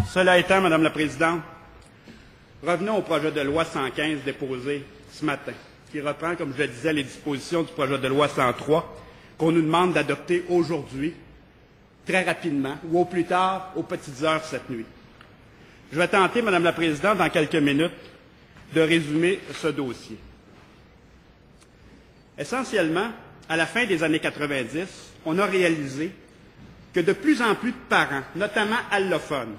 Cela étant, Madame la Présidente, revenons au projet de loi 115 déposé ce matin, qui reprend, comme je le disais, les dispositions du projet de loi 103 qu'on nous demande d'adopter aujourd'hui, très rapidement, ou au plus tard, aux petites heures cette nuit. Je vais tenter, Madame la Présidente, dans quelques minutes, de résumer ce dossier. Essentiellement, à la fin des années 90, on a réalisé que de plus en plus de parents, notamment allophones,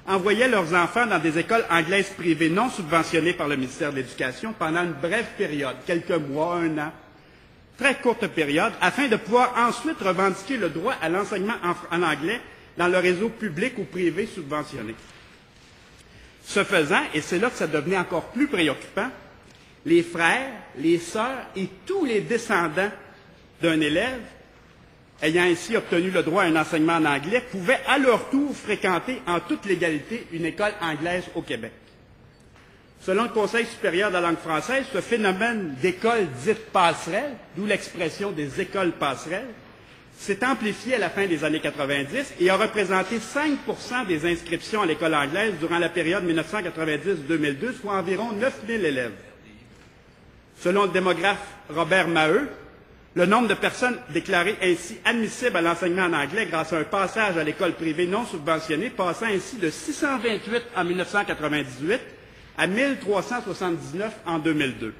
envoyaient leurs enfants dans des écoles anglaises privées non subventionnées par le ministère de l'Éducation pendant une brève période, quelques mois, 1 an, très courte période, afin de pouvoir ensuite revendiquer le droit à l'enseignement en anglais dans le réseau public ou privé subventionné. Ce faisant, et c'est là que ça devenait encore plus préoccupant, les frères, les sœurs et tous les descendants d'un élève ayant ainsi obtenu le droit à un enseignement en anglais pouvaient à leur tour fréquenter en toute légalité une école anglaise au Québec. Selon le Conseil supérieur de la langue française, ce phénomène d'écoles dites passerelles, d'où l'expression des écoles passerelles, s'est amplifié à la fin des années 90 et a représenté 5% des inscriptions à l'école anglaise durant la période 1990-2002, soit environ 9 000 élèves. Selon le démographe Robert Maheu, le nombre de personnes déclarées ainsi admissibles à l'enseignement en anglais grâce à un passage à l'école privée non subventionnée, passant ainsi de 628 en 1998 à 1379 en 2002.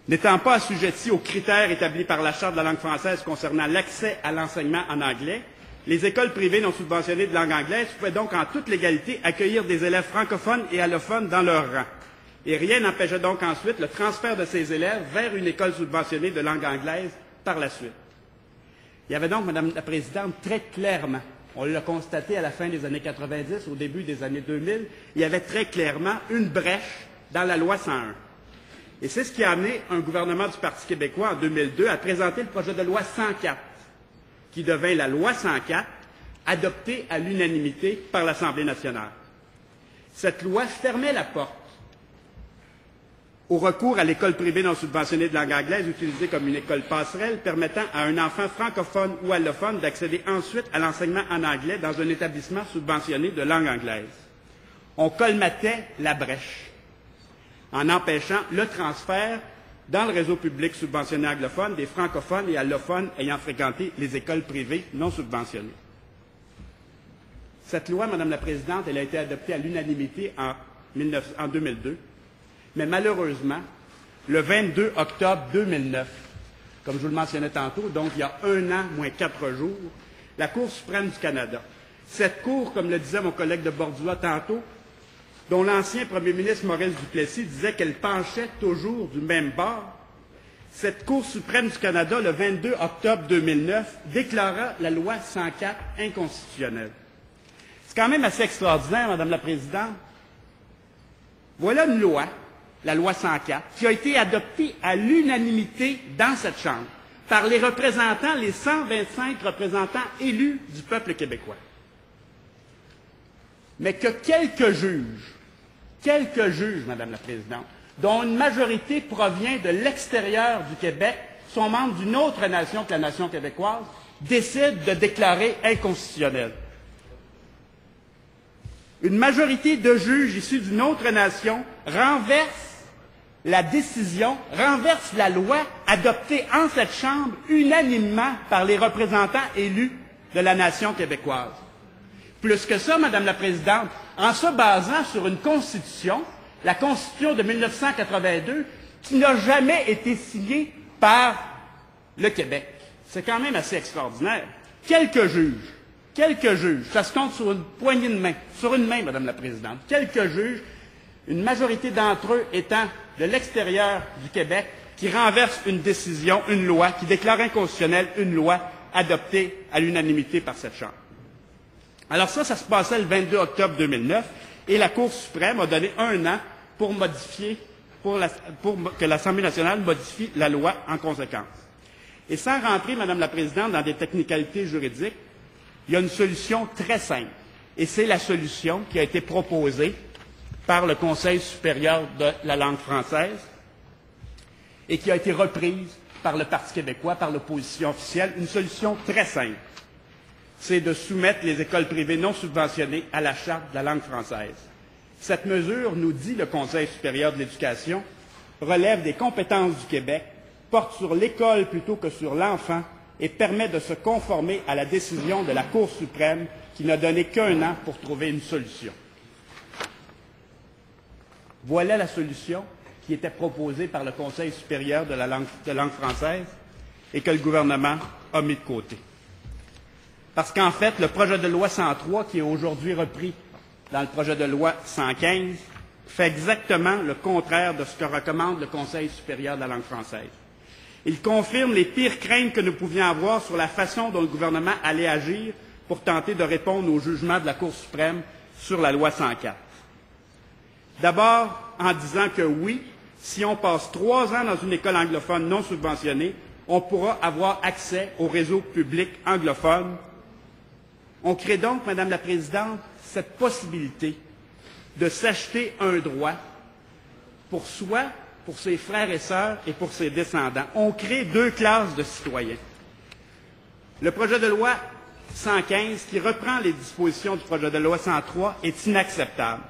N'étant pas assujettis aux critères établis par la Charte de la langue française concernant l'accès à l'enseignement en anglais, les écoles privées non subventionnées de langue anglaise pouvaient donc en toute légalité accueillir des élèves francophones et allophones dans leur rang. Et rien n'empêchait donc ensuite le transfert de ces élèves vers une école subventionnée de langue anglaise par la suite. Il y avait donc, Madame la Présidente, très clairement, on l'a constaté à la fin des années 90, au début des années 2000, il y avait très clairement une brèche dans la loi 101. Et c'est ce qui a amené un gouvernement du Parti québécois en 2002 à présenter le projet de loi 104, qui devint la loi 104, adoptée à l'unanimité par l'Assemblée nationale. Cette loi fermait la porte au recours à l'école privée non subventionnée de langue anglaise utilisée comme une école passerelle permettant à un enfant francophone ou allophone d'accéder ensuite à l'enseignement en anglais dans un établissement subventionné de langue anglaise. On colmatait la brèche en empêchant le transfert dans le réseau public subventionné anglophone des francophones et allophones ayant fréquenté les écoles privées non subventionnées. Cette loi, Madame la Présidente, elle a été adoptée à l'unanimité en 2002. Mais malheureusement, le 22 octobre 2009, comme je vous le mentionnais tantôt, donc il y a 1 an moins 4 jours, la Cour suprême du Canada, cette Cour, comme le disait mon collègue de Bordua tantôt, dont l'ancien premier ministre Maurice Duplessis disait qu'elle penchait toujours du même bord, cette Cour suprême du Canada, le 22 octobre 2009, déclara la loi 104 inconstitutionnelle. C'est quand même assez extraordinaire, Madame la Présidente. Voilà une loi, la loi 104, qui a été adoptée à l'unanimité dans cette Chambre par les représentants, les 125 représentants élus du peuple québécois. Mais que quelques juges, Madame la Présidente, dont une majorité provient de l'extérieur du Québec, sont membres d'une autre nation que la nation québécoise, décident de déclarer inconstitutionnelle. Une majorité de juges issus d'une autre nation renverse la décision, renverse la loi adoptée en cette Chambre unanimement par les représentants élus de la nation québécoise. Plus que ça, Madame la Présidente, en se basant sur une Constitution, la Constitution de 1982, qui n'a jamais été signée par le Québec. C'est quand même assez extraordinaire. Quelques juges, ça se compte sur une poignée de main, sur une main, Madame la Présidente, quelques juges, une majorité d'entre eux étant de l'extérieur du Québec, qui renversent une décision, une loi, qui déclare inconstitutionnelle une loi adoptée à l'unanimité par cette Chambre. Alors ça se passait le 22 octobre 2009, et la Cour suprême a donné 1 an pour que l'Assemblée nationale modifie la loi en conséquence. Et sans rentrer, Madame la Présidente, dans des technicalités juridiques, il y a une solution très simple, et c'est la solution qui a été proposée par le Conseil supérieur de la langue française et qui a été reprise par le Parti québécois, par l'opposition officielle, une solution très simple. c'est de soumettre les écoles privées non subventionnées à la Charte de la langue française. Cette mesure, nous dit le Conseil supérieur de l'éducation, relève des compétences du Québec, porte sur l'école plutôt que sur l'enfant et permet de se conformer à la décision de la Cour suprême qui n'a donné qu'1 an pour trouver une solution. Voilà la solution qui était proposée par le Conseil supérieur de la langue française et que le gouvernement a mis de côté. Parce qu'en fait, le projet de loi 103, qui est aujourd'hui repris dans le projet de loi 115, fait exactement le contraire de ce que recommande le Conseil supérieur de la langue française. Il confirme les pires craintes que nous pouvions avoir sur la façon dont le gouvernement allait agir pour tenter de répondre au jugement de la Cour suprême sur la loi 104. D'abord, en disant que oui, si on passe 3 ans dans une école anglophone non subventionnée, on pourra avoir accès au réseau public anglophone. On crée donc, Madame la Présidente, cette possibilité de s'acheter un droit pour soi, pour ses frères et sœurs et pour ses descendants. On crée 2 classes de citoyens. Le projet de loi 115, qui reprend les dispositions du projet de loi 103, est inacceptable.